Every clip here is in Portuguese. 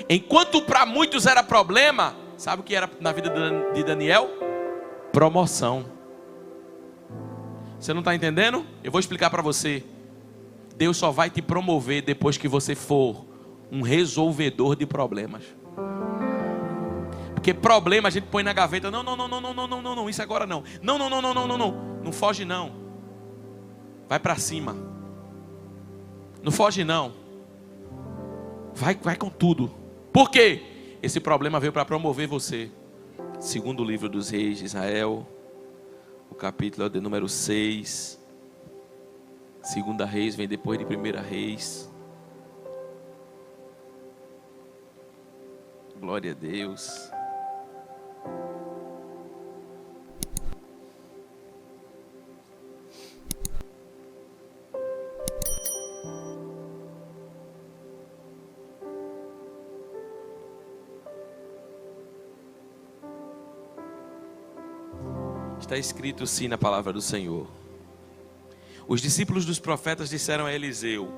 Enquanto para muitos era problema, sabe o que era na vida de Daniel? Promoção. Você não está entendendo? Eu vou explicar para você. Deus só vai te promover depois que você for um resolvedor de problemas. Porque problema a gente põe na gaveta. Não, isso agora não. Não foge não. Vai para cima. Não foge não. Vai com tudo. Por quê? Esse problema veio para promover você. Segundo livro dos reis de Israel, o capítulo de número 6. Segunda Reis vem depois de Primeira Reis. Glória a Deus. Está escrito sim na palavra do Senhor. Os discípulos dos profetas disseram a Eliseu: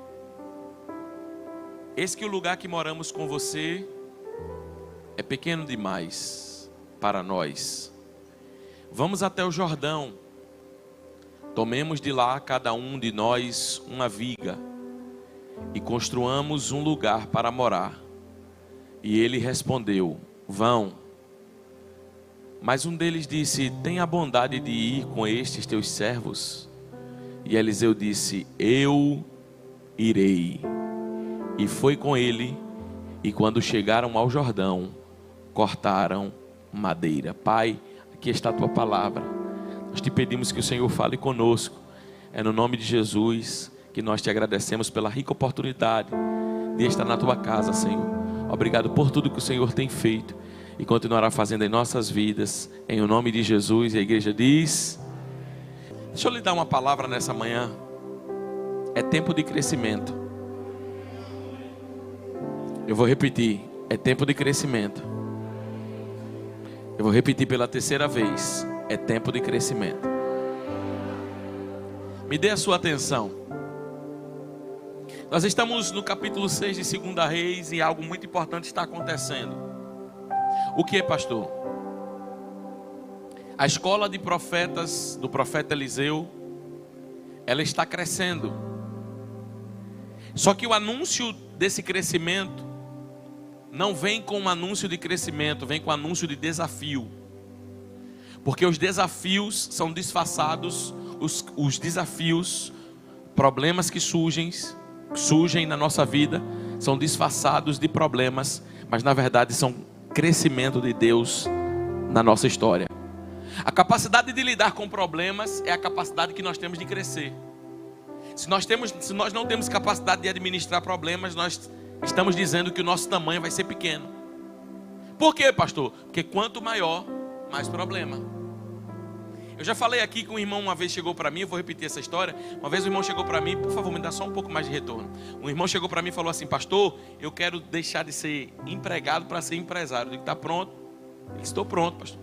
eis que o lugar que moramos com você é pequeno demais para nós. Vamos até o Jordão, tomemos de lá cada um de nós uma viga e construamos um lugar para morar. E ele respondeu: vão. Mas um deles disse: tenha a bondade de ir com estes teus servos. E Eliseu disse: eu irei. E foi com ele, e quando chegaram ao Jordão, cortaram madeira. Pai, aqui está a tua palavra. Nós te pedimos que o Senhor fale conosco. É no nome de Jesus que nós te agradecemos pela rica oportunidade de estar na tua casa, Senhor. Obrigado por tudo que o Senhor tem feito e continuará fazendo em nossas vidas. Em o nome de Jesus. E a igreja diz: deixa eu lhe dar uma palavra nessa manhã. É tempo de crescimento. Eu vou repetir. É tempo de crescimento. Eu vou repetir pela terceira vez. É tempo de crescimento. Me dê a sua atenção. Nós estamos no capítulo 6 de 2 Reis e algo muito importante está acontecendo. O que, pastor? A escola de profetas do profeta Eliseu, ela está crescendo. Só que o anúncio desse crescimento não vem com um anúncio de crescimento, vem com um anúncio de desafio. Porque os desafios são disfarçados, os desafios, problemas que surgem na nossa vida, são disfarçados de problemas, mas na verdade são crescimento de Deus na nossa história. A capacidade de lidar com problemas é a capacidade que nós temos de crescer. Se nós não temos capacidade de administrar problemas, nós estamos dizendo que o nosso tamanho vai ser pequeno. Por quê, pastor? Porque quanto maior, mais problema. Eu já falei aqui que um irmão uma vez chegou para mim, eu vou repetir essa história. Uma vez um irmão chegou para mim, por favor, me dá só um pouco mais de retorno. Um irmão chegou para mim e falou assim: pastor, eu quero deixar de ser empregado para ser empresário. Eu digo: está pronto? Eu disse: estou pronto, pastor.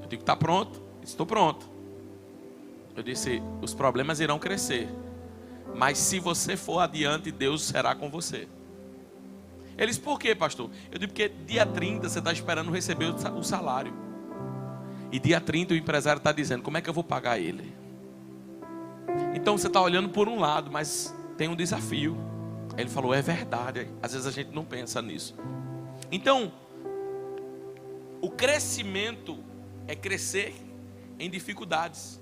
Eu digo: está pronto? Estou pronto. Eu disse: os problemas irão crescer, mas se você for adiante, Deus será com você. Ele disse: por quê, pastor? Eu digo: porque dia 30 você está esperando receber o salário. E dia 30 o empresário está dizendo: como é que eu vou pagar ele? Então você está olhando por um lado, mas tem um desafio. Ele falou: é verdade. Às vezes a gente não pensa nisso. Então, o crescimento é crescer em dificuldades.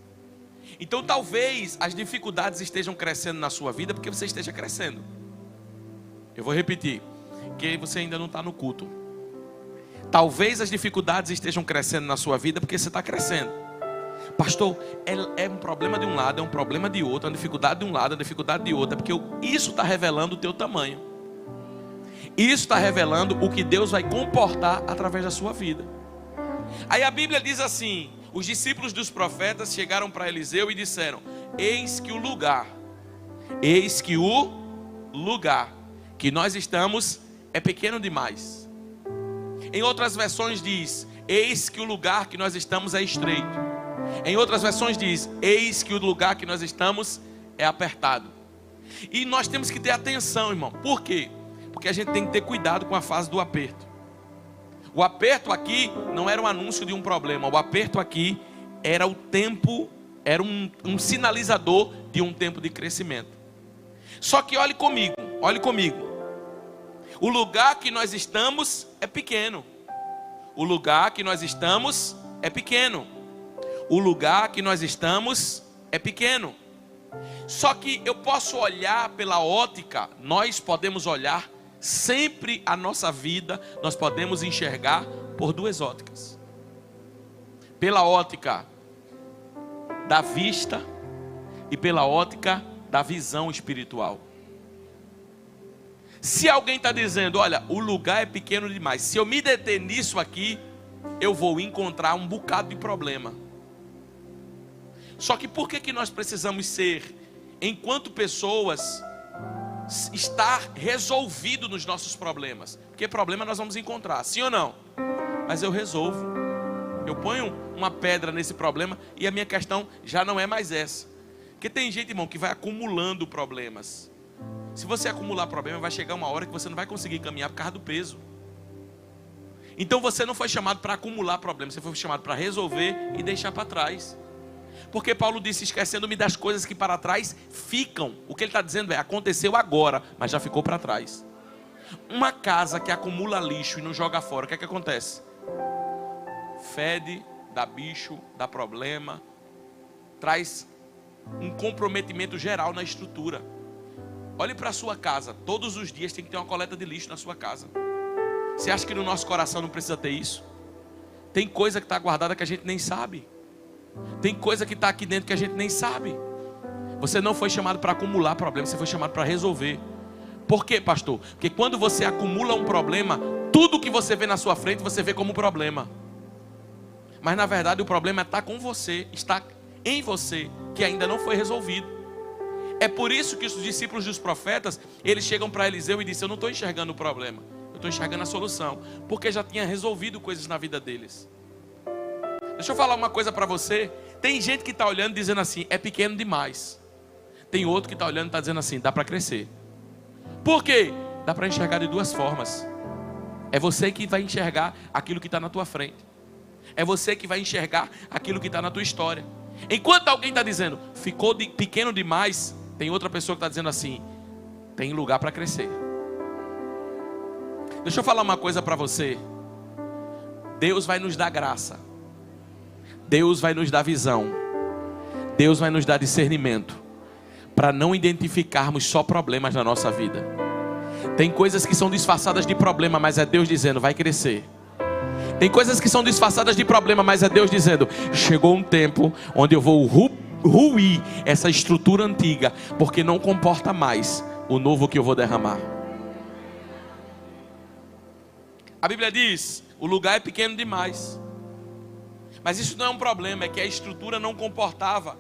Então talvez as dificuldades estejam crescendo na sua vida porque você esteja crescendo. Eu vou repetir, que você ainda não está no culto. Talvez as dificuldades estejam crescendo na sua vida porque você está crescendo. Pastor, é um problema de um lado, é um problema de outro, é uma dificuldade de um lado, é uma dificuldade de outro. É porque isso está revelando o teu tamanho. Isso está revelando o que Deus vai comportar através da sua vida. Aí a Bíblia diz assim: os discípulos dos profetas chegaram para Eliseu e disseram: eis que o lugar que nós estamos é pequeno demais. Em outras versões diz: eis que o lugar que nós estamos é estreito. Em outras versões diz: eis que o lugar que nós estamos é apertado. E nós temos que ter atenção, irmão. Por quê? Porque a gente tem que ter cuidado com a fase do aperto. O aperto aqui não era um anúncio de um problema. O aperto aqui era o tempo, era um sinalizador de um tempo de crescimento. Só que olhe comigo. O lugar que nós estamos é pequeno. O lugar que nós estamos é pequeno. O lugar que nós estamos é pequeno. Só que eu posso olhar pela ótica, nós podemos olhar sempre a nossa vida, nós podemos enxergar por duas óticas. Pela ótica da vista e pela ótica da visão espiritual. Se alguém está dizendo, olha, o lugar é pequeno demais, se eu me deter nisso aqui, eu vou encontrar um bocado de problema. Só que por que nós precisamos ser, enquanto pessoas, estar resolvido nos nossos problemas? Porque problema nós vamos encontrar, sim ou não? Mas eu resolvo. Eu ponho uma pedra nesse problema e a minha questão já não é mais essa. Porque tem gente, irmão, que vai acumulando problemas. Se você acumular problema, vai chegar uma hora que você não vai conseguir caminhar por causa do peso. Então você não foi chamado para acumular problemas, você foi chamado para resolver e deixar para trás. Porque Paulo disse, esquecendo-me das coisas que para trás ficam. O que ele está dizendo é, aconteceu agora, mas já ficou para trás. Uma casa que acumula lixo e não joga fora, o que é que acontece? Fede, dá bicho, dá problema, traz um comprometimento geral na estrutura. Olhe para a sua casa, todos os dias tem que ter uma coleta de lixo na sua casa. Você acha que no nosso coração não precisa ter isso? Tem coisa que está guardada que a gente nem sabe. Tem coisa que está aqui dentro que a gente nem sabe. Você não foi chamado para acumular problemas, você foi chamado para resolver. Por quê, pastor? Porque quando você acumula um problema, tudo que você vê na sua frente, você vê como problema. Mas na verdade o problema está com você, está em você, que ainda não foi resolvido. É por isso que os discípulos dos profetas, eles chegam para Eliseu e dizem, eu não estou enxergando o problema, eu estou enxergando a solução. Porque já tinha resolvido coisas na vida deles. Deixa eu falar uma coisa para você. Tem gente que está olhando dizendo assim, é pequeno demais. Tem outro que está olhando e está dizendo assim, dá para crescer. Por quê? Dá para enxergar de duas formas. É você que vai enxergar aquilo que está na tua frente. É você que vai enxergar aquilo que está na tua história. Enquanto alguém está dizendo, ficou pequeno demais, tem outra pessoa que está dizendo assim, tem lugar para crescer. Deixa eu falar uma coisa para você. Deus vai nos dar graça. Deus vai nos dar visão. Deus vai nos dar discernimento. Para não identificarmos só problemas na nossa vida. Tem coisas que são disfarçadas de problema, mas é Deus dizendo, vai crescer. Tem coisas que são disfarçadas de problema, mas é Deus dizendo, chegou um tempo onde eu vou ruir essa estrutura antiga, porque não comporta mais o novo que eu vou derramar. A Bíblia diz, o lugar é pequeno demais. Mas isso não é um problema, é que a estrutura não comportava.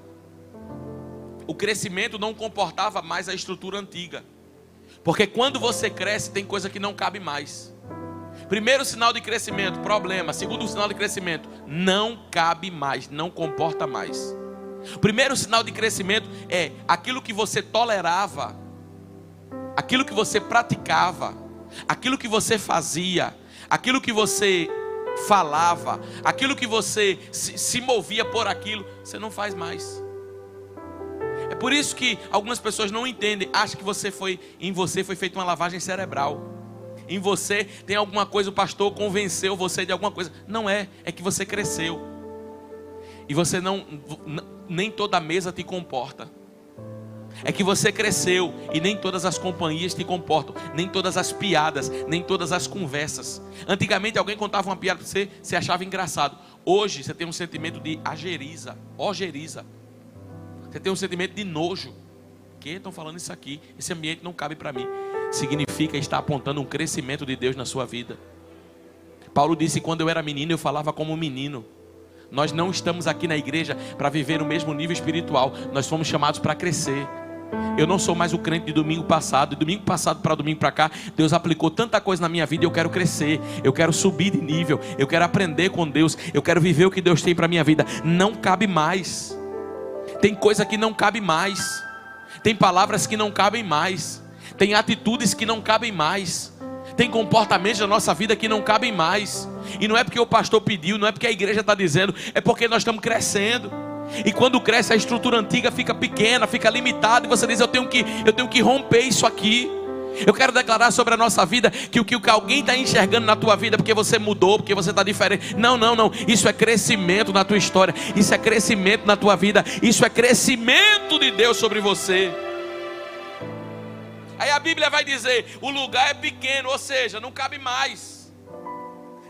O crescimento não comportava mais a estrutura antiga. Porque quando você cresce, tem coisa que não cabe mais. Primeiro sinal de crescimento, problema. Segundo sinal de crescimento, não cabe mais, não comporta mais. O primeiro sinal de crescimento é aquilo que você tolerava, aquilo que você praticava, aquilo que você fazia, aquilo que você falava, aquilo que você se movia por aquilo, você não faz mais. É por isso que algumas pessoas não entendem, acham que em você foi feita uma lavagem cerebral. Em você tem alguma coisa, o pastor convenceu você de alguma coisa. Não é, é que você cresceu. E você nem toda mesa te comporta. É que você cresceu e nem todas as companhias te comportam, nem todas as piadas, nem todas as conversas. Antigamente alguém contava uma piada para você, você achava engraçado. Hoje você tem um sentimento de ojeriza. Você tem um sentimento de nojo. Que estão falando isso aqui? Esse ambiente não cabe para mim. Significa estar apontando um crescimento de Deus na sua vida. Paulo disse, quando eu era menino eu falava como menino. Nós não estamos aqui na igreja para viver no mesmo nível espiritual. Nós fomos chamados para crescer. Eu não sou mais o crente de domingo passado. De domingo passado para domingo para cá, Deus aplicou tanta coisa na minha vida e eu quero crescer. Eu quero subir de nível. Eu quero aprender com Deus. Eu quero viver o que Deus tem para a minha vida. Não cabe mais. Tem coisa que não cabe mais. Tem palavras que não cabem mais. Tem atitudes que não cabem mais. Tem comportamentos na nossa vida que não cabem mais. E não é porque o pastor pediu, não é porque a igreja está dizendo, é porque nós estamos crescendo. E quando cresce, a estrutura antiga fica pequena, fica limitada, e você diz, eu tenho que romper isso aqui. Eu quero declarar sobre a nossa vida que o que alguém está enxergando na tua vida, porque você mudou, porque você está diferente. Não. Isso é crescimento na tua história. Isso é crescimento na tua vida. Isso é crescimento de Deus sobre você. Aí a Bíblia vai dizer, o lugar é pequeno, ou seja, não cabe mais.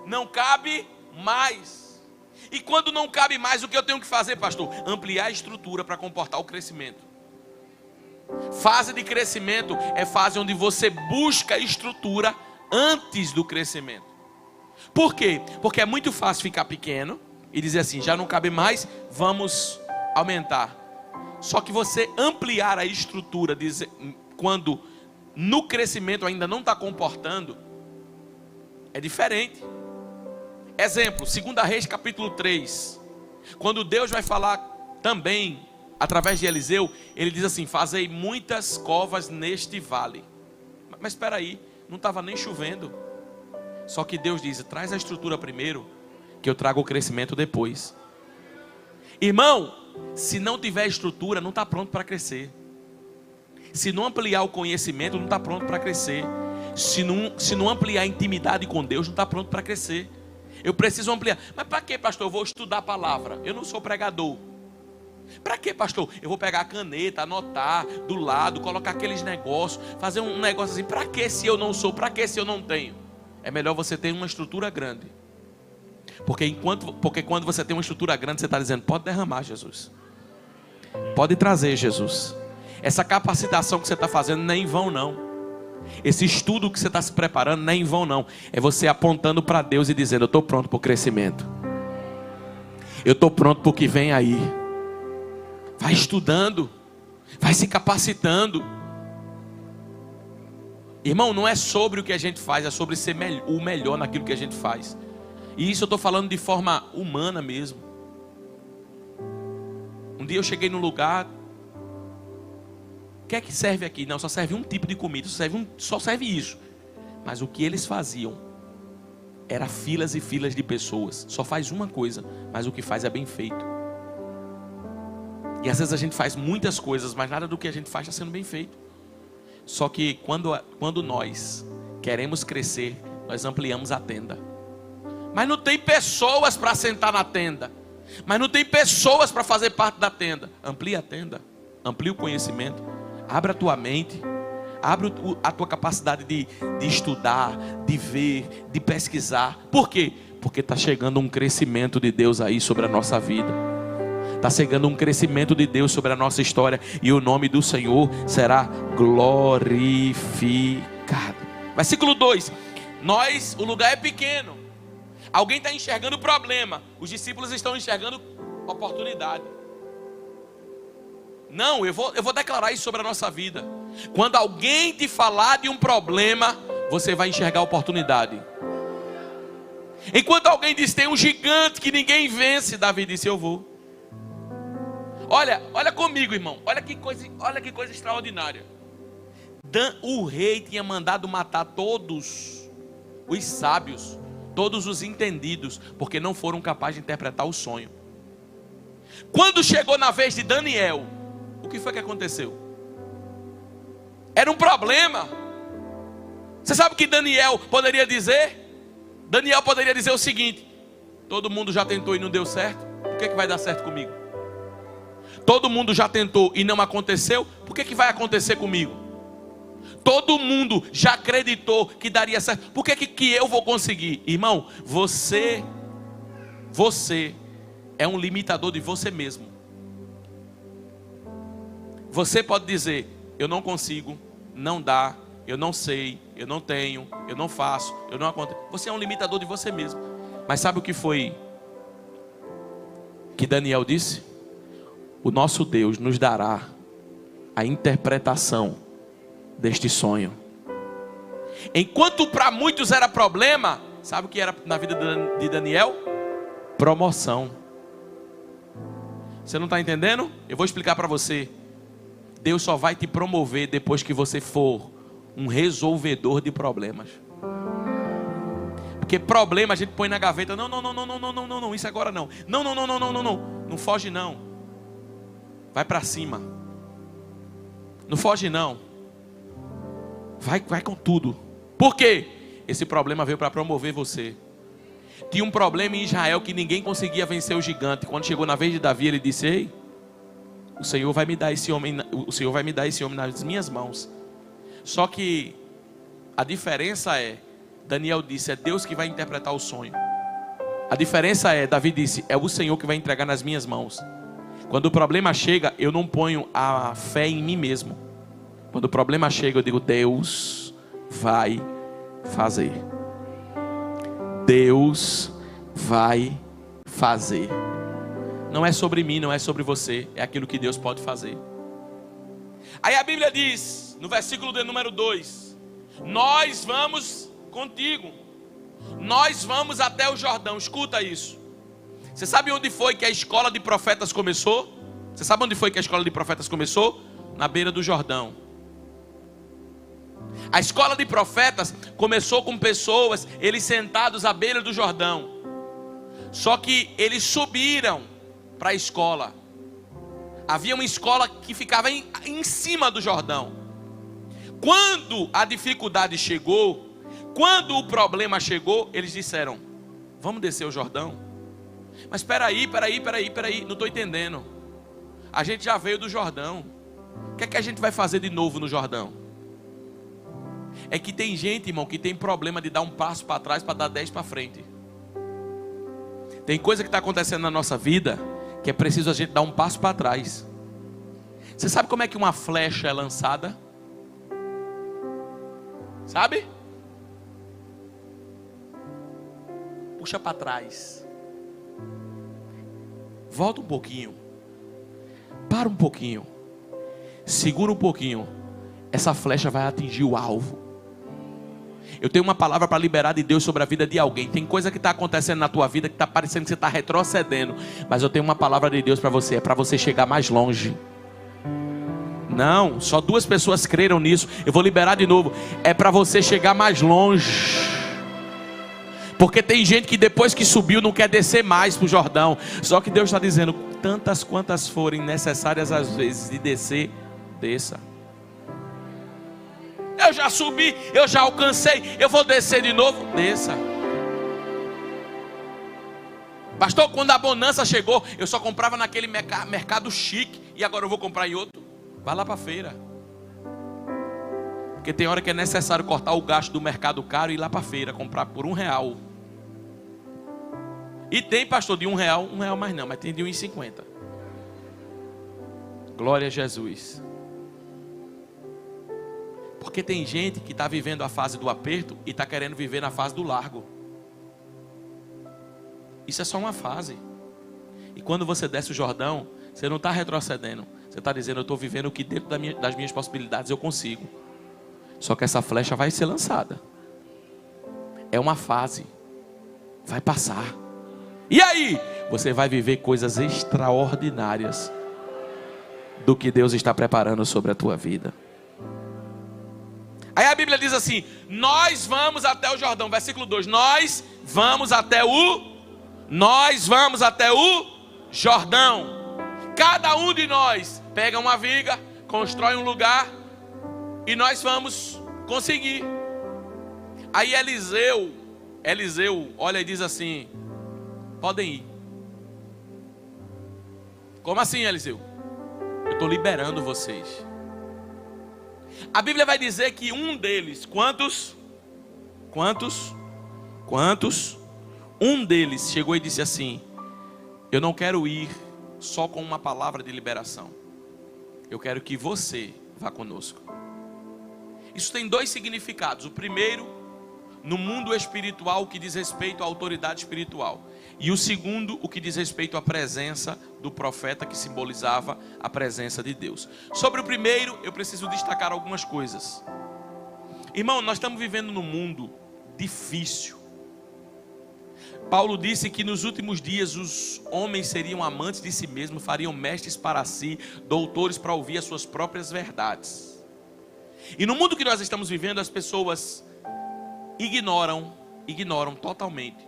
Não cabe mais. E quando não cabe mais, o que eu tenho que fazer, pastor? Ampliar a estrutura para comportar o crescimento. Fase de crescimento é fase onde você busca estrutura antes do crescimento. Por quê? Porque é muito fácil ficar pequeno e dizer assim, já não cabe mais, vamos aumentar. Só que você ampliar a estrutura, quando no crescimento ainda não está comportando, é diferente. Exemplo, 2 Reis capítulo 3. Quando Deus vai falar também através de Eliseu, ele diz assim, fazei muitas covas neste vale. Mas espera aí, não estava nem chovendo. Só que Deus diz, traz a estrutura primeiro, que eu trago o crescimento depois. Irmão, se não tiver estrutura, não está pronto para crescer. Se não ampliar o conhecimento, não está pronto para crescer. Se não ampliar a intimidade com Deus, não está pronto para crescer. Eu preciso ampliar. Mas para que, pastor? Eu vou estudar a palavra. Eu não sou pregador. Para que, pastor? Eu vou pegar a caneta, anotar do lado, colocar aqueles negócios, fazer um negócio assim. Para que se eu não sou? Para que se eu não tenho? É melhor você ter uma estrutura grande. Porque quando você tem uma estrutura grande, você está dizendo, pode derramar, Jesus. Pode trazer, Jesus. Essa capacitação que você está fazendo não é em vão, não. Esse estudo que você está se preparando não é em vão, não. É você apontando para Deus e dizendo, eu estou pronto para o crescimento. Eu estou pronto para o que vem aí. Vai estudando, vai se capacitando. Irmão, não é sobre o que a gente faz, é sobre ser o melhor naquilo que a gente faz. E isso eu estou falando de forma humana mesmo. Um dia eu cheguei num lugar, o que é que serve aqui? Não, só serve um tipo de comida, só serve isso. Mas o que eles faziam era filas e filas de pessoas. Só faz uma coisa, mas o que faz é bem feito. E às vezes a gente faz muitas coisas, mas nada do que a gente faz está sendo bem feito. Só que quando nós queremos crescer, nós ampliamos a tenda. Mas não tem pessoas para sentar na tenda. Mas não tem pessoas para fazer parte da tenda. Amplia a tenda, amplia o conhecimento, abre a tua mente, abre a tua capacidade de estudar, de ver, de pesquisar. Por quê? Porque está chegando um crescimento de Deus aí sobre a nossa vida. Está chegando um crescimento de Deus sobre a nossa história. E o nome do Senhor será glorificado. Versículo 2. O lugar é pequeno. Alguém está enxergando o problema. Os discípulos estão enxergando oportunidade. Não, eu vou declarar isso sobre a nossa vida. Quando alguém te falar de um problema, você vai enxergar a oportunidade. Enquanto alguém diz, tem um gigante que ninguém vence, Davi disse, eu vou. Olha comigo, irmão. Olha que coisa extraordinária. O rei tinha mandado matar todos os sábios, todos os entendidos, porque não foram capazes de interpretar o sonho. Quando chegou na vez de Daniel, o que foi que aconteceu? Era um problema. Você sabe o que Daniel poderia dizer? Daniel poderia dizer o seguinte: todo mundo já tentou e não deu certo, por que vai dar certo comigo? Todo mundo já tentou e não aconteceu, por que vai acontecer comigo? Todo mundo já acreditou que daria certo, por que eu vou conseguir? Irmão, você é um limitador de você mesmo. Você pode dizer, eu não consigo, não dá, eu não sei, eu não tenho, eu não faço, eu não acontece. Você é um limitador de você mesmo. Mas sabe o que foi que Daniel disse? O nosso Deus nos dará a interpretação deste sonho. Enquanto para muitos era problema, sabe o que era na vida de Daniel? Promoção. Você não está entendendo? Eu vou explicar para você. Deus só vai te promover depois que você for um resolvedor de problemas. Porque problema a gente põe na gaveta. Não, isso agora não. Não foge não. Vai para cima. Não foge não. Vai com tudo. Por quê? Esse problema veio para promover você. Tinha um problema em Israel que ninguém conseguia vencer o gigante. Quando chegou na vez de Davi, ele disse: ei, o Senhor vai me dar esse homem nas minhas mãos. Só que a diferença é, Daniel disse, é Deus que vai interpretar o sonho. A diferença é, Davi disse, é o Senhor que vai entregar nas minhas mãos. Quando o problema chega, eu não ponho a fé em mim mesmo. Quando o problema chega, eu digo, Deus vai fazer. Deus vai fazer. Não é sobre mim, não é sobre você, é aquilo que Deus pode fazer. Aí a Bíblia diz, no versículo de número 2, nós vamos contigo, nós vamos até o Jordão. Escuta isso. Você sabe onde foi que a escola de profetas começou? Você sabe onde foi que a escola de profetas começou? Na beira do Jordão. A escola de profetas começou com pessoas, eles sentados à beira do Jordão. Só que eles subiram para a escola. Havia uma escola que ficava em cima do Jordão. Quando a dificuldade chegou, quando o problema chegou, eles disseram, vamos descer o Jordão? Mas espera aí, não estou entendendo. A gente já veio do Jordão. O que é que a gente vai fazer de novo no Jordão? É que tem gente, irmão, que tem problema de dar um passo para trás para dar 10 para frente. Tem coisa que está acontecendo na nossa vida que é preciso a gente dar um passo para trás. Você sabe como é que uma flecha é lançada? Sabe? Puxa para trás. Volta um pouquinho. Para um pouquinho. Segura um pouquinho. Essa flecha vai atingir o alvo. Eu tenho uma palavra para liberar de Deus sobre a vida de alguém. Tem coisa que está acontecendo na tua vida que está parecendo que você está retrocedendo. Mas eu tenho uma palavra de Deus para você. É para você chegar mais longe. Não, só 2 pessoas creram nisso. Eu vou liberar de novo. É para você chegar mais longe. Porque tem gente que depois que subiu não quer descer mais para o Jordão. Só que Deus está dizendo, tantas quantas forem necessárias às vezes de descer, desça. Eu já subi, eu já alcancei, eu vou descer de novo, desça. Pastor, quando a bonança chegou, eu só comprava naquele mercado chique, e agora eu vou comprar em outro. Vai lá para a feira. Porque tem hora que é necessário cortar o gasto do mercado caro e ir lá para a feira, comprar por R$1. E tem, pastor, de R$1 mais não, mas tem de R$1,50. Glória a Jesus. Porque tem gente que está vivendo a fase do aperto e está querendo viver na fase do largo. Isso é só uma fase. E quando você desce o Jordão, você não está retrocedendo. Você está dizendo, eu estou vivendo o que dentro das minhas possibilidades eu consigo. Só que essa flecha vai ser lançada. É uma fase. Vai passar. E aí? Você vai viver coisas extraordinárias do que Deus está preparando sobre a tua vida. Aí a Bíblia diz assim, nós vamos até o Jordão, versículo 2, nós vamos até o Jordão. Cada um de nós pega uma viga, constrói um lugar e nós vamos conseguir. Aí Eliseu olha e diz assim, podem ir. Como assim, Eliseu? Eu estou liberando vocês. A Bíblia vai dizer que um deles, quantos? Um deles chegou e disse assim, eu não quero ir só com uma palavra de liberação. Eu quero que você vá conosco. Isso tem 2 significados. O primeiro, no mundo espiritual, o que diz respeito à autoridade espiritual. E o segundo, o que diz respeito à presença do profeta, que simbolizava a presença de Deus. Sobre o primeiro, eu preciso destacar algumas coisas. Irmão, nós estamos vivendo num mundo difícil. Paulo disse que nos últimos dias os homens seriam amantes de si mesmos, fariam mestres para si, doutores para ouvir as suas próprias verdades. E no mundo que nós estamos vivendo, as pessoas ignoram totalmente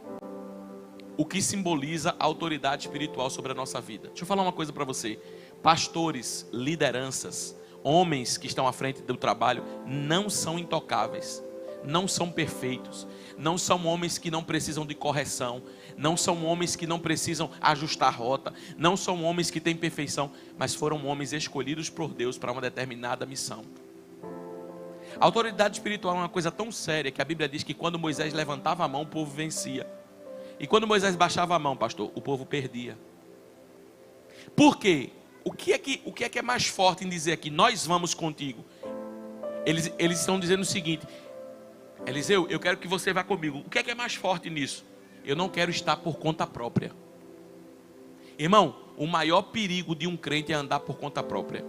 o que simboliza a autoridade espiritual sobre a nossa vida. Deixa eu falar uma coisa para você. Pastores, lideranças, homens que estão à frente do trabalho não são intocáveis, não são perfeitos, não são homens que não precisam de correção, não são homens que não precisam ajustar rota, não são homens que têm perfeição, mas foram homens escolhidos por Deus para uma determinada missão. A autoridade espiritual é uma coisa tão séria que a Bíblia diz que quando Moisés levantava a mão, o povo vencia. E quando Moisés baixava a mão, pastor, o povo perdia. Por quê? O que é que é mais forte em dizer aqui, nós vamos contigo? Eles estão dizendo o seguinte: Eliseu, eu quero que você vá comigo. O que é mais forte nisso? Eu não quero estar por conta própria. Irmão, o maior perigo de um crente é andar por conta própria.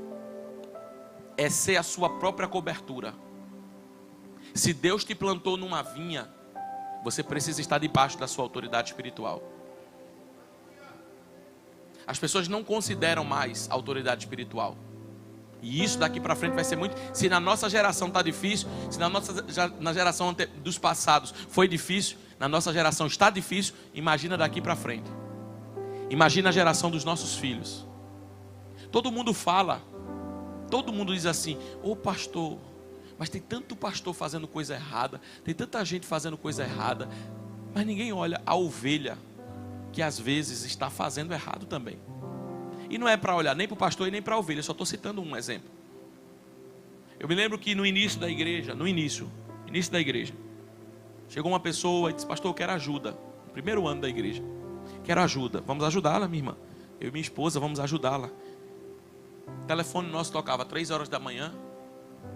É ser a sua própria cobertura. Se Deus te plantou numa vinha, você precisa estar debaixo da sua autoridade espiritual. As pessoas não consideram mais a autoridade espiritual. E isso daqui para frente vai ser muito. Se na nossa geração está difícil, se na geração dos passados foi difícil, na nossa geração está difícil, imagina daqui para frente. Imagina a geração dos nossos filhos. Todo mundo fala, todo mundo diz assim: ô pastor, mas tem tanto pastor fazendo coisa errada, tem tanta gente fazendo coisa errada, mas ninguém olha a ovelha que às vezes está fazendo errado também. E não é para olhar nem para o pastor e nem para a ovelha, só estou citando um exemplo. Eu me lembro que no início da igreja, início da igreja, chegou uma pessoa e disse: pastor, eu quero ajuda. No primeiro ano da igreja, quero ajuda, vamos ajudá-la, minha irmã. Eu e minha esposa vamos ajudá-la. O telefone nosso tocava 3 horas da manhã,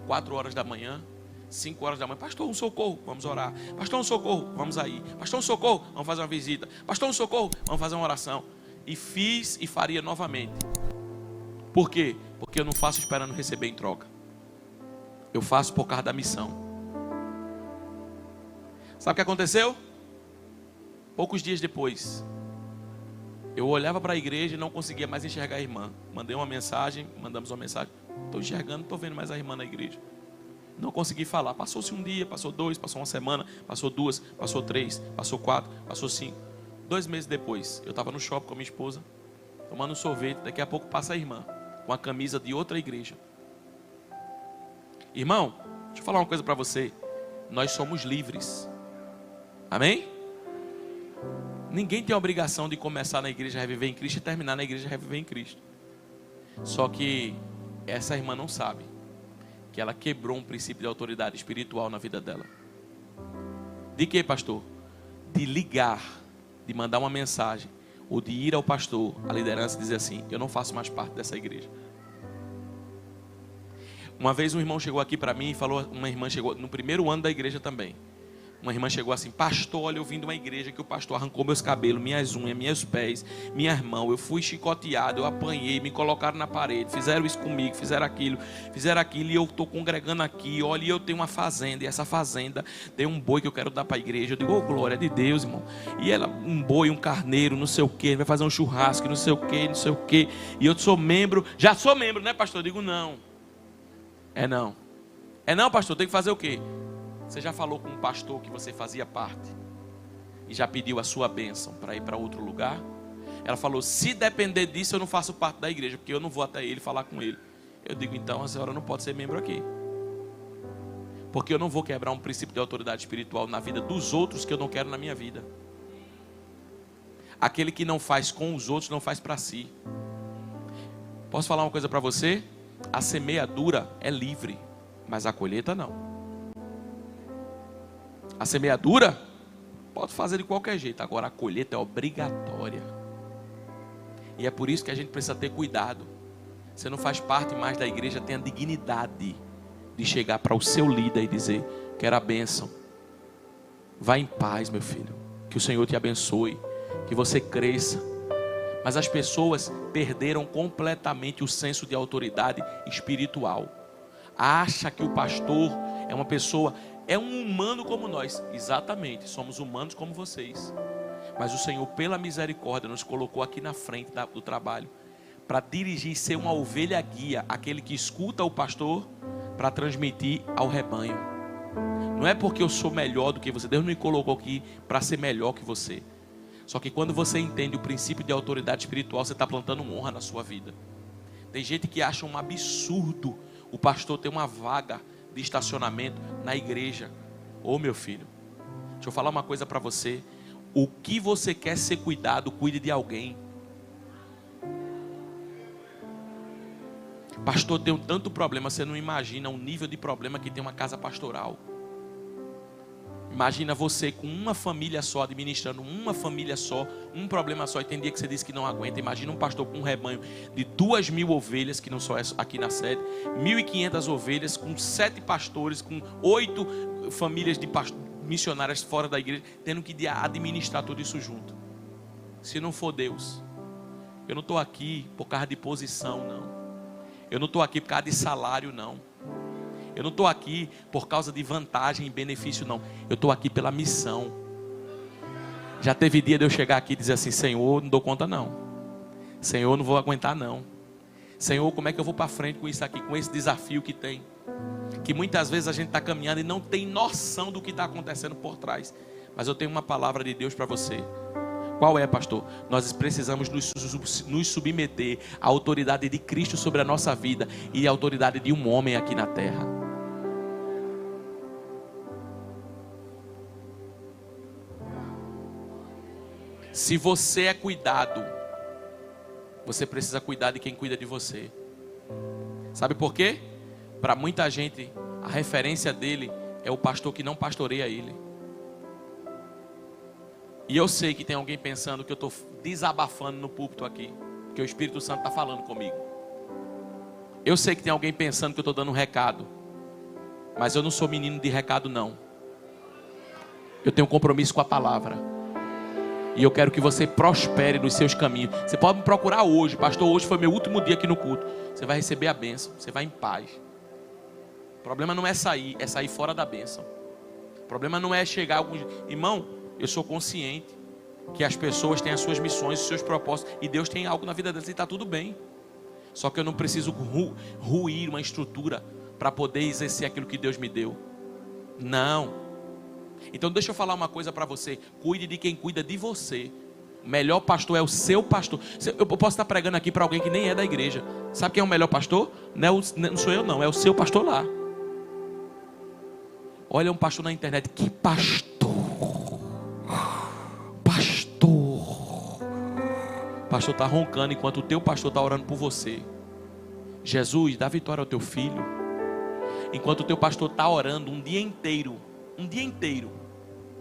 4 horas da manhã, 5 horas da manhã. Pastor, um socorro, vamos orar. Pastor, um socorro, vamos aí. Pastor, um socorro, vamos fazer uma visita. Pastor, um socorro, vamos fazer uma oração. E fiz e faria novamente. Por quê? Porque eu não faço esperando receber em troca. Eu faço por causa da missão. Sabe o que aconteceu? Poucos dias depois, eu olhava para a igreja e não conseguia mais enxergar a irmã. Mandei uma mensagem, mandamos uma mensagem: estou enxergando, não estou vendo mais a irmã na igreja. Não consegui falar. Passou-se um dia, passou 2, passou uma semana, passou 2, passou 3, passou 4, passou 5. 2 meses depois, eu estava no shopping com a minha esposa, tomando um sorvete. Daqui a pouco passa a irmã, com a camisa de outra igreja. Irmão, deixa eu falar uma coisa para você. Nós somos livres. Amém? Ninguém tem a obrigação de começar na igreja Reviver em Cristo e terminar na igreja Reviver em Cristo. Só que essa irmã não sabe que ela quebrou um princípio de autoridade espiritual na vida dela. De quê, pastor? De ligar, de mandar uma mensagem, ou de ir ao pastor, a liderança, e dizer assim: eu não faço mais parte dessa igreja. Uma vez um irmão chegou aqui para mim e falou, uma irmã chegou no primeiro ano da igreja também. Uma irmã chegou assim: pastor, olha, eu vim de uma igreja que o pastor arrancou meus cabelos, minhas unhas, meus pés, minhas mãos. Eu fui chicoteado, eu apanhei, me colocaram na parede, fizeram isso comigo, fizeram aquilo, e eu estou congregando aqui. Olha, eu tenho uma fazenda, e essa fazenda tem um boi que eu quero dar para a igreja. Eu digo: ô, glória de Deus, irmão. E ela, um boi, um carneiro, não sei o que, vai fazer um churrasco, não sei o que, não sei o que. E eu sou membro, já sou membro, né, pastor? Eu digo: não. É não. É não, pastor, tem que fazer o quê? Você já falou com um pastor que você fazia parte e já pediu a sua bênção para ir para outro lugar? Ela falou: se depender disso, eu não faço parte da igreja, porque eu não vou até ele falar com ele. Eu digo: então a senhora não pode ser membro aqui, porque eu não vou quebrar um princípio de autoridade espiritual na vida dos outros que eu não quero na minha vida. Aquele que não faz com os outros, não faz para si. Posso falar uma coisa para você? A semeadura é livre, mas a colheita não. A semeadura pode fazer de qualquer jeito, agora a colheita é obrigatória. E é por isso que a gente precisa ter cuidado. Você não faz parte mais da igreja, tenha dignidade de chegar para o seu líder e dizer: quero a bênção. Vá em paz, meu filho, que o Senhor te abençoe, que você cresça. Mas as pessoas perderam completamente o senso de autoridade espiritual. Acha que o pastor é uma pessoa, é um humano como nós. Exatamente, somos humanos como vocês. Mas o Senhor, pela misericórdia, nos colocou aqui na frente do trabalho para dirigir, ser uma ovelha guia, aquele que escuta o pastor para transmitir ao rebanho. Não é porque eu sou melhor do que você. Deus não me colocou aqui para ser melhor que você. Só que quando você entende o princípio de autoridade espiritual, você está plantando honra na sua vida. Tem gente que acha um absurdo o pastor ter uma vaga de estacionamento na igreja. Ô meu filho, deixa eu falar uma coisa para você. O que você quer ser cuidado, cuide de alguém. Pastor, tem tanto problema, você não imagina o nível de problema que tem uma casa pastoral. Imagina você com uma família só, administrando uma família só, um problema só, e tem dia que você diz que não aguenta. Imagina um pastor com um rebanho de 2.000 ovelhas, que não só é aqui na sede, 1.500 ovelhas, com 7 pastores, com 8 famílias de missionárias fora da igreja, tendo que administrar tudo isso junto. Se não for Deus, eu não estou aqui por causa de posição, não. Eu não estou aqui por causa de salário, não. Eu não estou aqui por causa de vantagem e benefício, não. Eu estou aqui pela missão. Já teve dia de eu chegar aqui e dizer assim: Senhor, não dou conta não. Senhor, não vou aguentar não. Senhor, como é que eu vou para frente com isso aqui, com esse desafio que tem? Que muitas vezes a gente está caminhando e não tem noção do que está acontecendo por trás. Mas eu tenho uma palavra de Deus para você. Qual é, pastor? Nós precisamos nos submeter à autoridade de Cristo sobre a nossa vida e à autoridade de um homem aqui na terra. Se você é cuidado, você precisa cuidar de quem cuida de você. Sabe por quê? Para muita gente, a referência dele é o pastor que não pastoreia ele. E eu sei que tem alguém pensando que eu estou desabafando no púlpito aqui, que o Espírito Santo está falando comigo. Eu sei que tem alguém pensando que eu estou dando um recado, mas eu não sou menino de recado, não. Eu tenho um compromisso com a palavra. E eu quero que você prospere nos seus caminhos. Você pode me procurar hoje. Pastor, hoje foi meu último dia aqui no culto. Você vai receber a bênção. Você vai em paz. O problema não é sair fora da bênção. O problema não é chegar a algum... Irmão, eu sou consciente que as pessoas têm as suas missões, os seus propósitos. E Deus tem algo na vida delas e está tudo bem. Só que eu não preciso ruir uma estrutura para poder exercer aquilo que Deus me deu. Não. Então deixa eu falar uma coisa para você. Cuide de quem cuida de você. O melhor pastor é o seu pastor. Eu posso estar pregando aqui para alguém que nem é da igreja. Sabe quem é o melhor pastor? Não sou eu não, é o seu pastor lá. Olha um pastor na internet. Que pastor. O pastor está roncando enquanto o teu pastor está orando por você. Jesus, dá vitória ao teu filho. Enquanto o teu pastor está orando um dia inteiro.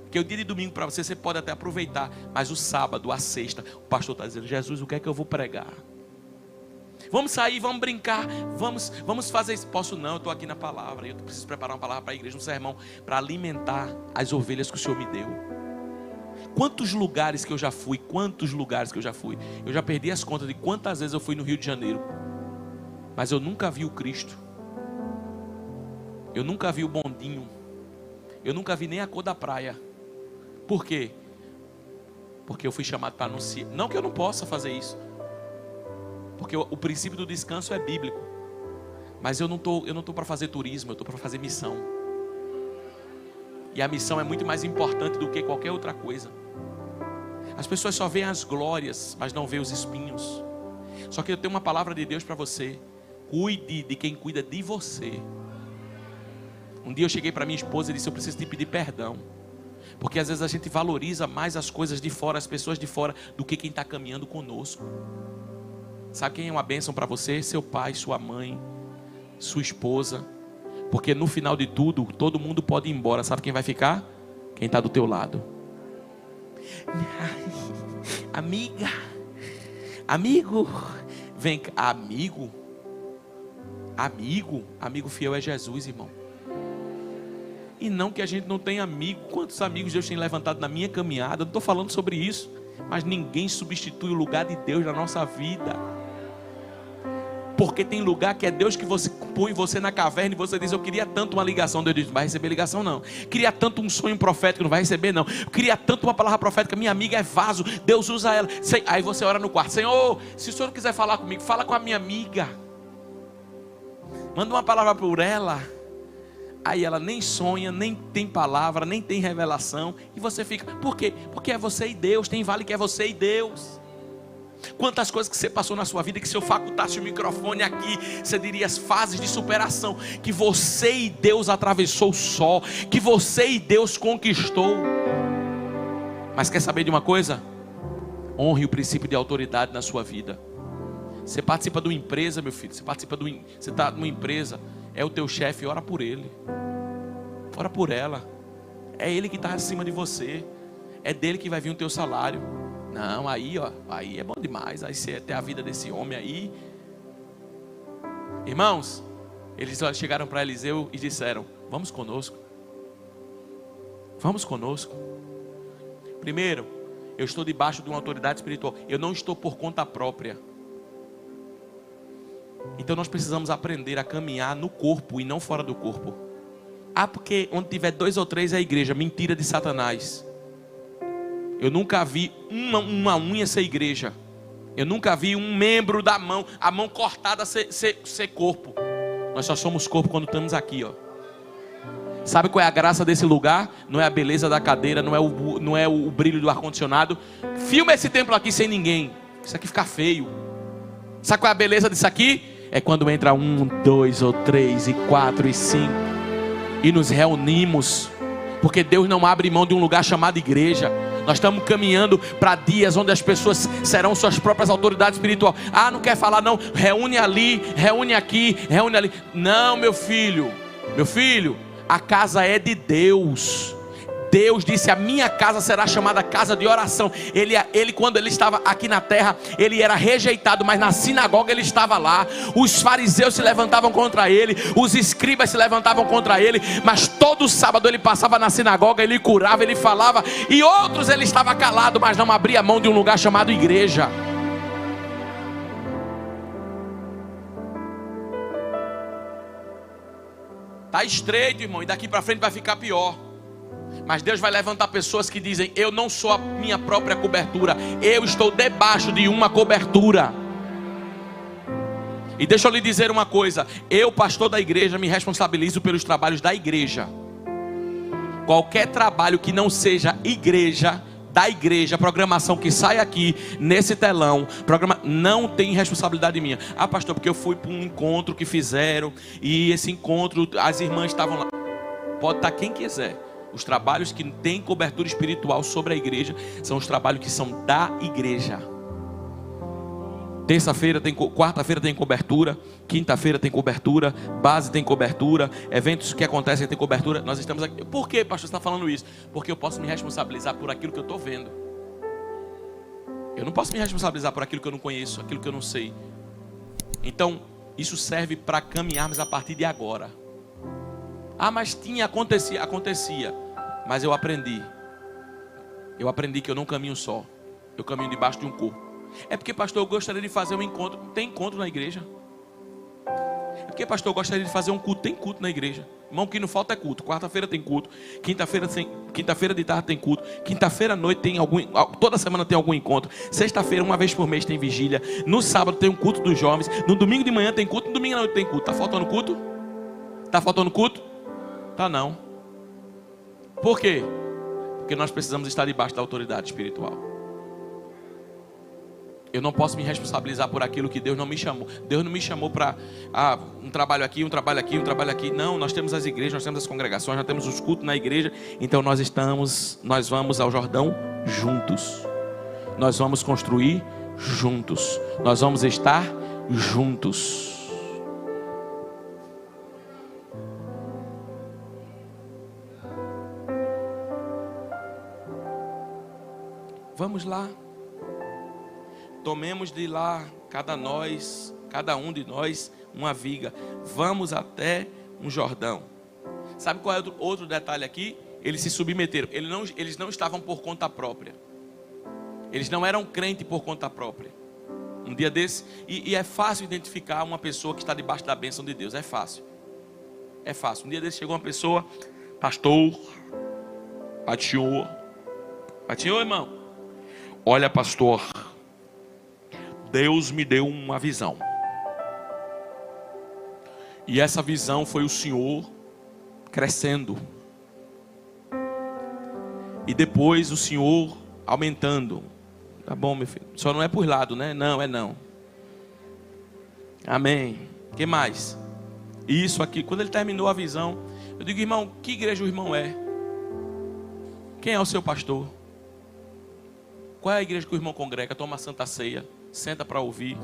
Porque o dia de domingo para você pode até aproveitar, mas o sábado, a sexta, o pastor está dizendo: Jesus, o que é que eu vou pregar? Vamos sair, vamos brincar, vamos fazer isso. Posso não, eu estou aqui na palavra. Eu preciso preparar uma palavra para a igreja, um sermão, para alimentar as ovelhas que o Senhor me deu. Quantos lugares que eu já fui? Eu já perdi as contas de quantas vezes eu fui no Rio de Janeiro, mas eu nunca vi o Cristo. Eu nunca vi o bondinho. Eu nunca vi nem a cor da praia. Por quê? Porque eu fui chamado para anunciar. Não que eu não possa fazer isso, porque o princípio do descanso é bíblico. Mas eu não tô para fazer turismo, eu estou para fazer missão. E a missão é muito mais importante do que qualquer outra coisa. As pessoas só veem as glórias, mas não veem os espinhos. Só que eu tenho uma palavra de Deus para você. Cuide de quem cuida de você. Um dia eu cheguei para minha esposa e disse: eu preciso te pedir perdão. Porque às vezes a gente valoriza mais as coisas de fora, as pessoas de fora, do que quem está caminhando conosco. Sabe quem é uma bênção para você? Seu pai, sua mãe, sua esposa. Porque no final de tudo, todo mundo pode ir embora. Sabe quem vai ficar? Quem está do teu lado. Amiga, amigo, vem cá. Amigo fiel é Jesus, irmão. E não que a gente não tenha amigo. Quantos amigos Deus tem levantado na minha caminhada? Eu não estou falando sobre isso. Mas ninguém substitui o lugar de Deus na nossa vida. Porque tem lugar que é Deus que põe você na caverna e você diz: eu queria tanto uma ligação. Deus diz: não vai receber ligação não. Queria tanto um sonho profético, não vai receber não. Queria tanto uma palavra profética, minha amiga é vaso, Deus usa ela. Aí você ora no quarto: Senhor, se o Senhor não quiser falar comigo, fala com a minha amiga. Manda uma palavra por ela. Aí ela nem sonha, nem tem palavra, nem tem revelação. E você fica, por quê? Porque é você e Deus, tem vale que é você e Deus. Quantas coisas que você passou na sua vida, que se eu facultasse o microfone aqui, você diria as fases de superação, que você e Deus atravessou só, que você e Deus conquistou. Mas quer saber de uma coisa? Honre o princípio de autoridade na sua vida. Você participa de uma empresa, meu filho, você está numa empresa, é o teu chefe, ora por ele, ora por ela, é ele que está acima de você, é dele que vai vir o teu salário. Não, aí é bom demais, aí você tem a vida desse homem aí. Irmãos, eles chegaram para Eliseu e disseram, vamos conosco. Vamos conosco. Primeiro, eu estou debaixo de uma autoridade espiritual, eu não estou por conta própria. Então nós precisamos aprender a caminhar no corpo e não fora do corpo. Porque onde tiver 2 ou 3 é a igreja. Mentira de Satanás. Eu nunca vi uma unha ser igreja. Eu nunca vi um membro da mão, a mão cortada ser corpo. Nós só somos corpo quando estamos aqui, ó. Sabe qual é a graça desse lugar? Não é a beleza da cadeira, não é o brilho do ar-condicionado. Filma esse templo aqui sem ninguém. Isso aqui fica feio. Sabe qual é a beleza disso aqui? É quando entra 1, 2 ou 3 e 4 e 5 e nos reunimos, porque Deus não abre mão de um lugar chamado igreja. Nós estamos caminhando para dias onde as pessoas serão suas próprias autoridades espirituais. Não quer falar não, reúne ali, reúne aqui, reúne ali. Não, meu filho, a casa é de Deus. Deus disse, a minha casa será chamada casa de oração. Ele quando ele estava aqui na terra, ele era rejeitado, mas na sinagoga ele estava lá. Os fariseus se levantavam contra ele, os escribas se levantavam contra ele, mas todo sábado ele passava na sinagoga, ele curava, ele falava, e outros ele estava calado, mas não abria mão de um lugar chamado igreja. Está estreito, irmão, e daqui para frente vai ficar pior. Mas Deus vai levantar pessoas que dizem, eu não sou a minha própria cobertura, eu estou debaixo de uma cobertura. E deixa eu lhe dizer uma coisa, eu, pastor da igreja, me responsabilizo pelos trabalhos da igreja. Qualquer trabalho que não seja igreja, da igreja, programação que sai aqui nesse telão, não tem responsabilidade minha. Pastor, porque eu fui para um encontro que fizeram, e esse encontro, as irmãs estavam lá. Pode estar quem quiser. Os trabalhos que têm cobertura espiritual sobre a igreja são os trabalhos que são da igreja. Quarta-feira tem cobertura, quinta-feira tem cobertura, base tem cobertura, eventos que acontecem tem cobertura. Nós estamos aqui. Por que, pastor, você está falando isso? Porque eu posso me responsabilizar por aquilo que eu estou vendo. Eu não posso me responsabilizar por aquilo que eu não conheço, aquilo que eu não sei. Então, isso serve para caminharmos a partir de agora. Mas acontecia. Mas eu aprendi que eu não caminho só. Eu caminho debaixo de um corpo. É porque, pastor, eu gostaria de fazer um encontro. Tem encontro na igreja. É porque, pastor, eu gostaria de fazer um culto. Tem culto na igreja. Irmão, o que não falta é culto. Quarta-feira tem culto. Quinta-feira de tarde tem culto. Quinta-feira à noite tem toda semana tem algum encontro. Sexta-feira, uma vez por mês, tem vigília. No sábado tem um culto dos jovens. No domingo de manhã tem culto. No domingo à noite tem culto. Tá faltando culto? Tá faltando culto? Tá não. Por quê? Porque nós precisamos estar debaixo da autoridade espiritual. Eu não posso me responsabilizar por aquilo que Deus não me chamou. Deus não me chamou para um trabalho aqui, um trabalho aqui, um trabalho aqui. Não, nós temos as igrejas, nós temos as congregações, nós temos os cultos na igreja. Então nós vamos ao Jordão juntos. Nós vamos construir juntos. Nós vamos estar juntos. Vamos lá. Tomemos de lá, cada um de nós, uma viga. Vamos até um Jordão. Sabe qual é outro detalhe aqui? Eles se submeteram. Eles não estavam por conta própria. Eles não eram crentes por conta própria. Um dia desse, e é fácil identificar uma pessoa que está debaixo da bênção de Deus. É fácil. É fácil. Um dia desse chegou uma pessoa, pastor, patinho, irmão. Olha, pastor, Deus me deu uma visão. E essa visão foi o Senhor crescendo. E depois o Senhor aumentando. Tá bom, meu filho. Só não é por lado, né? Não, é não. Amém. O que mais? Isso aqui. Quando ele terminou a visão, eu digo, irmão, que igreja o irmão é? Quem é o seu pastor? Qual é a igreja que o irmão congrega? Toma a Santa Ceia, senta para ouvir.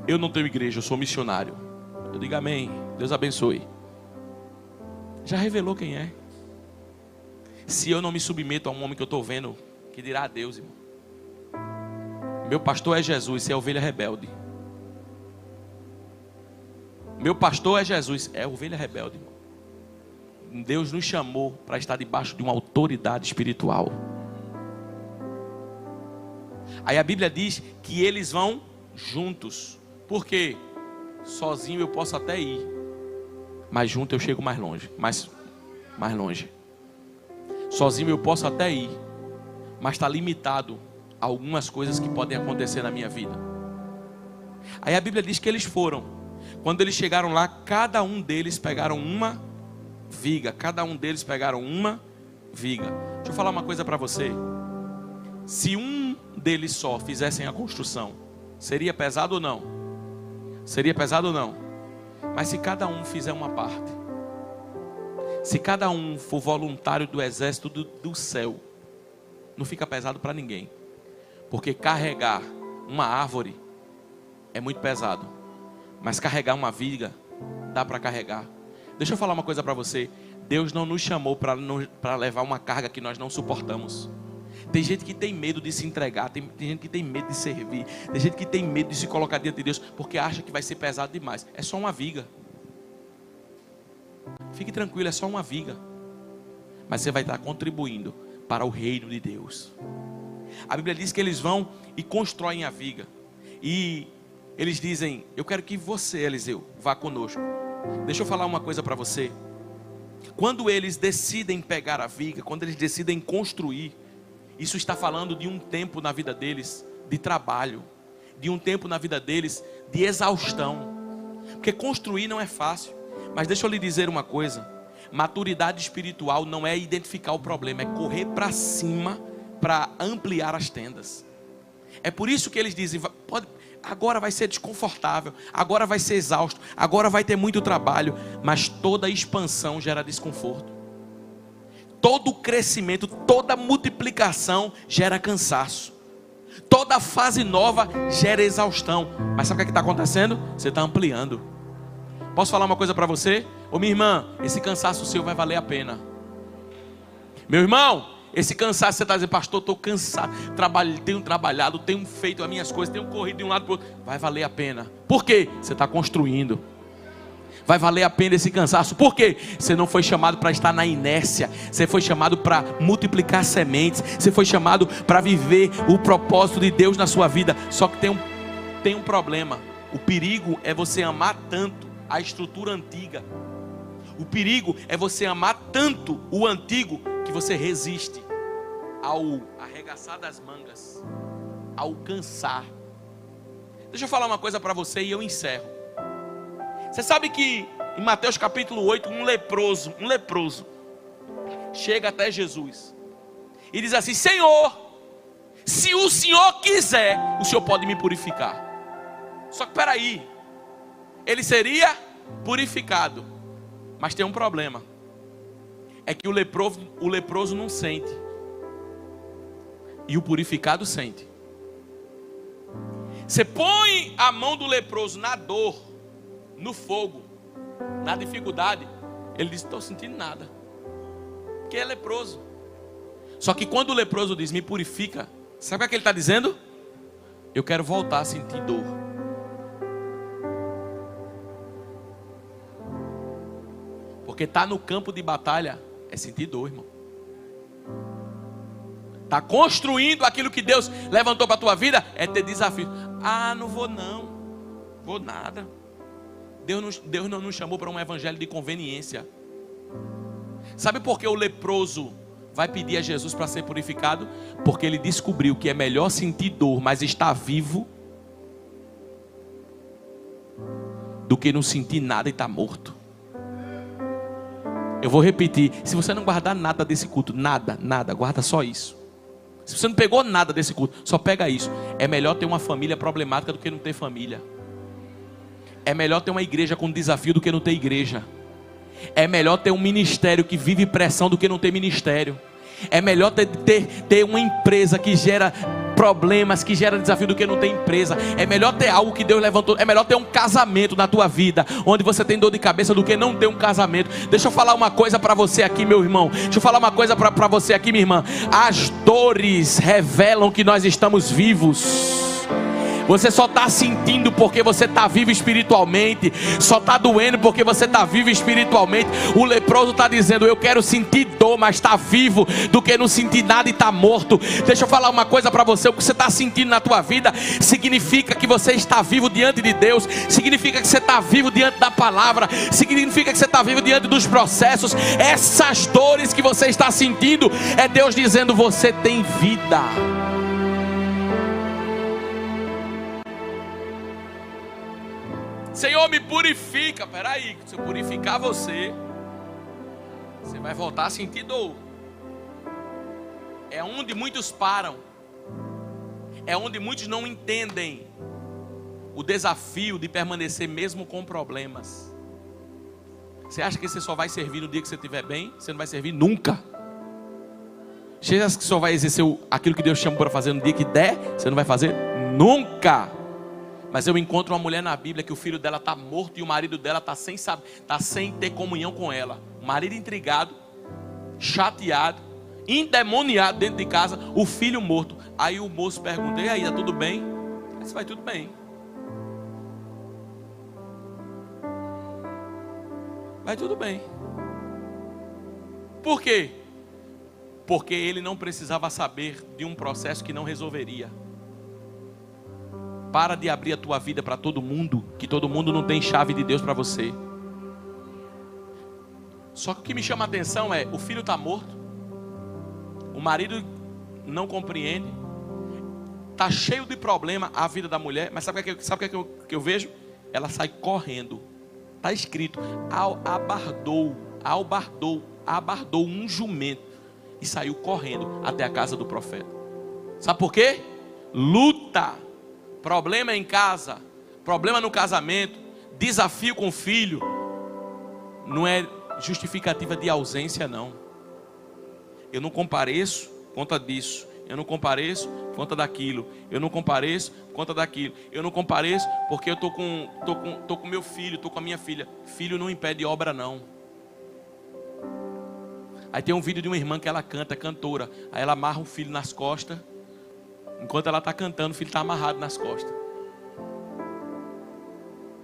Eu não tenho igreja, eu sou missionário. Eu digo amém, Deus abençoe. Já revelou quem é. Se eu não me submeto a um homem que eu estou vendo, que dirá a Deus, irmão. Meu pastor é Jesus, você é ovelha rebelde. Meu pastor é Jesus, é ovelha rebelde, irmão. Deus nos chamou para estar debaixo de uma autoridade espiritual. Aí a Bíblia diz que eles vão juntos. Por quê? Sozinho eu posso até ir, mas junto eu chego mais longe, mais longe. Sozinho eu posso até ir, mas está limitado a algumas coisas que podem acontecer na minha vida. Aí a Bíblia diz que eles foram. Quando eles chegaram lá, cada um deles pegaram uma viga. Cada um deles pegaram uma viga. Deixa eu falar uma coisa para você. Se um deles só fizessem a construção, seria pesado ou não? Seria pesado ou não? Mas se cada um fizer uma parte, se cada um for voluntário do exército do céu, não fica pesado para ninguém. Porque carregar uma árvore é muito pesado, mas carregar uma viga dá para carregar. Deixa eu falar uma coisa para você. Deus não nos chamou para levar uma carga que nós não suportamos. Tem gente que tem medo de se entregar, tem gente que tem medo de servir, tem gente que tem medo de se colocar diante de Deus, porque acha que vai ser pesado demais. É só uma viga. Fique tranquilo, é só uma viga. Mas você vai estar contribuindo para o reino de Deus. A Bíblia diz que eles vão e constroem a viga. E eles dizem, eu quero que você, Eliseu, vá conosco. Deixa eu falar uma coisa para você. Quando eles decidem pegar a viga, quando eles decidem construir, isso está falando de um tempo na vida deles de trabalho, de um tempo na vida deles de exaustão. Porque construir não é fácil. Mas deixa eu lhe dizer uma coisa. Maturidade espiritual não é identificar o problema, é correr para cima para ampliar as tendas. É por isso que eles dizem, agora vai ser desconfortável, agora vai ser exausto, agora vai ter muito trabalho. Mas toda expansão gera desconforto. Todo crescimento, toda multiplicação gera cansaço. Toda fase nova gera exaustão. Mas sabe o que está acontecendo? Você está ampliando. Posso falar uma coisa para você? Ô minha irmã, esse cansaço seu vai valer a pena. Meu irmão, esse cansaço, você está dizendo, pastor, estou cansado, tenho trabalhado, tenho feito as minhas coisas, tenho corrido de um lado para o outro. Vai valer a pena. Por quê? Você está construindo. Vai valer a pena esse cansaço. Por quê? Você não foi chamado para estar na inércia. Você foi chamado para multiplicar sementes. Você foi chamado para viver o propósito de Deus na sua vida. Só que tem um problema. O perigo é você amar tanto a estrutura antiga. O perigo é você amar tanto o antigo que você resiste ao arregaçar das mangas, ao cansar. Deixa eu falar uma coisa para você e eu encerro. Você sabe que em Mateus capítulo 8, um leproso chega até Jesus e diz assim: Senhor, se o Senhor quiser, o Senhor pode me purificar. Só que peraí, ele seria purificado, mas tem um problema, é que o leproso não sente, e o purificado sente. Você põe a mão do leproso na dor, no fogo, na dificuldade, ele diz, estou sentindo nada, porque é leproso. Só que quando o leproso diz, me purifica, sabe o que ele está dizendo? Eu quero voltar a sentir dor. Porque estar no campo de batalha é sentir dor, irmão. Está construindo aquilo que Deus levantou para a tua vida, é ter desafio. Ah, não vou não, vou nada. Deus não nos chamou para um evangelho de conveniência. Sabe por que o leproso vai pedir a Jesus para ser purificado? Porque ele descobriu que é melhor sentir dor, mas estar vivo, do que não sentir nada e estar morto. Eu vou repetir. Se você não guardar nada desse culto, nada, guarda só isso. Se você não pegou nada desse culto, só pega isso. É melhor ter uma família problemática do que não ter família. É melhor ter uma igreja com desafio do que não ter igreja. É melhor ter um ministério que vive pressão do que não ter ministério. É melhor ter uma empresa que gera problemas, que gera desafio, do que não ter empresa. É melhor ter algo que Deus levantou. É melhor ter um casamento na tua vida, onde você tem dor de cabeça, do que não ter um casamento. Deixa eu falar uma coisa para você aqui, meu irmão. Deixa eu falar uma coisa para você aqui, minha irmã. As dores revelam que nós estamos vivos. Você só está sentindo porque você está vivo espiritualmente. Só está doendo porque você está vivo espiritualmente. O leproso está dizendo: eu quero sentir dor, mas está vivo, do que não sentir nada e está morto. Deixa eu falar uma coisa para você. O que você está sentindo na tua vida significa que você está vivo diante de Deus. Significa que você está vivo diante da palavra. Significa que você está vivo diante dos processos. Essas dores que você está sentindo é Deus dizendo: você tem vida. Senhor, me purifica. Peraí, se eu purificar você vai voltar a sentir dor. É onde muitos param. É onde muitos não entendem o desafio de permanecer mesmo com problemas. Você acha que você só vai servir no dia que você estiver bem? Você não vai servir nunca. Você acha que só vai exercer aquilo que Deus chama para fazer no dia que der? Você não vai fazer nunca. Mas eu encontro uma mulher na Bíblia que o filho dela está morto e o marido dela está sem ter comunhão com ela. O marido intrigado, chateado, endemoniado dentro de casa, o filho morto. Aí o moço pergunta: e aí, está tudo bem? Aí vai tudo bem. Vai tudo bem. Por quê? Porque ele não precisava saber de um processo que não resolveria. Para de abrir a tua vida para todo mundo, que todo mundo não tem chave de Deus para você. Só que o que me chama a atenção é: o filho está morto, o marido não compreende, está cheio de problema a vida da mulher. Mas sabe o que eu vejo? Ela sai correndo. Está escrito: abardou um jumento e saiu correndo até a casa do profeta. Sabe por quê? Luta. Problema em casa, problema no casamento, desafio com o filho, não é justificativa de ausência, não. Eu não compareço por conta disso, eu não compareço por conta daquilo, eu não compareço por conta daquilo, eu não compareço porque eu tô com meu filho, tô com a minha filha. Filho não impede obra, não. Aí tem um vídeo de uma irmã que ela canta, cantora, aí ela amarra o filho nas costas. Enquanto ela está cantando, o filho está amarrado nas costas.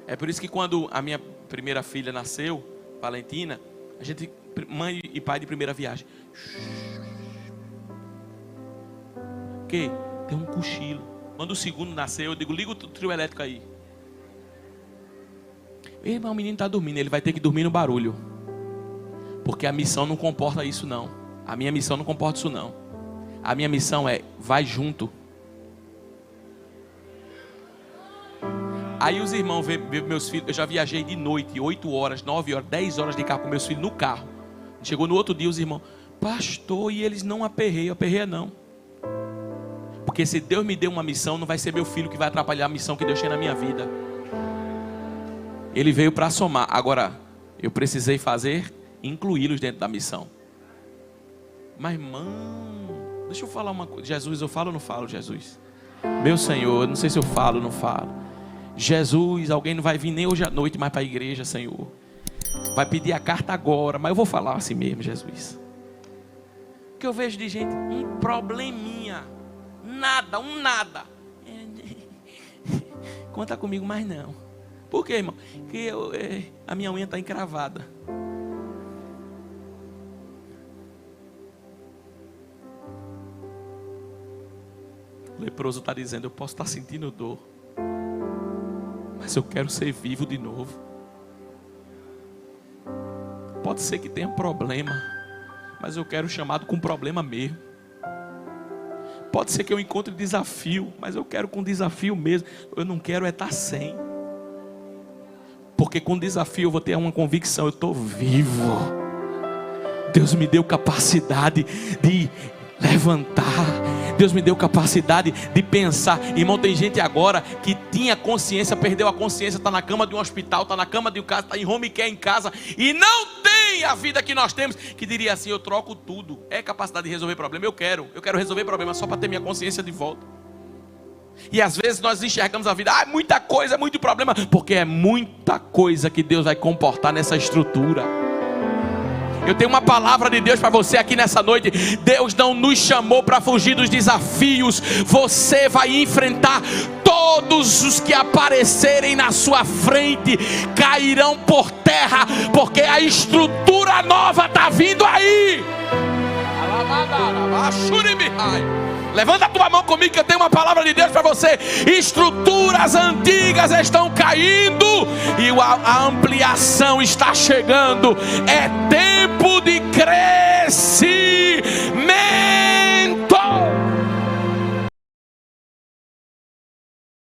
É por isso que quando a minha primeira filha nasceu, Valentina, a gente, mãe e pai de primeira viagem. O quê? Tem um cochilo. Quando o segundo nasceu, eu digo: liga o trio elétrico aí. Ei, irmão, o menino está dormindo, ele vai ter que dormir no barulho. Porque a missão não comporta isso, não. A minha missão não comporta isso, não. A minha missão é: vai junto. Aí os irmãos veem meus filhos. Eu já viajei de noite, 8 horas, 9 horas, 10 horas de carro com meus filhos no carro. Chegou no outro dia os irmãos: pastor, e eles não aperreia não. Porque se Deus me deu uma missão, não vai ser meu filho que vai atrapalhar a missão que Deus tem na minha vida. Ele veio para somar. Agora, eu precisei incluí-los dentro da missão. Mas irmão, deixa eu falar uma coisa. Jesus, eu falo ou não falo, Jesus? Meu Senhor, eu não sei se eu falo ou não falo. Jesus, alguém não vai vir nem hoje à noite mais para a igreja, Senhor. Vai pedir a carta agora, mas eu vou falar assim mesmo, Jesus. O que eu vejo de gente, um probleminha, nada. Conta comigo mais não. Por quê, irmão? Porque a minha unha está encravada. O leproso está dizendo: eu posso estar sentindo dor, mas eu quero ser vivo de novo. Pode ser que tenha problema, mas eu quero chamado com problema mesmo. Pode ser que eu encontre desafio, mas eu quero com desafio mesmo. Eu não quero estar sem. Porque com desafio eu vou ter uma convicção: eu estou vivo. Deus me deu capacidade de levantar. Deus me deu capacidade de pensar. Irmão, tem gente agora que tinha consciência, perdeu a consciência, está na cama de um hospital, está na cama de um casa, está em home care em casa e não tem a vida que nós temos, que diria assim: eu troco tudo. É capacidade de resolver problema? Eu quero resolver problema só para ter minha consciência de volta. E às vezes nós enxergamos a vida, muita coisa, muito problema, porque é muita coisa que Deus vai comportar nessa estrutura. Eu tenho uma palavra de Deus para você aqui nessa noite. Deus não nos chamou para fugir dos desafios. Você vai enfrentar todos os que aparecerem na sua frente, cairão por terra, porque a estrutura nova está vindo aí. Levanta a tua mão comigo que eu tenho uma palavra de Deus para você. Estruturas antigas estão caindo e a ampliação está chegando. É tempo de crescimento.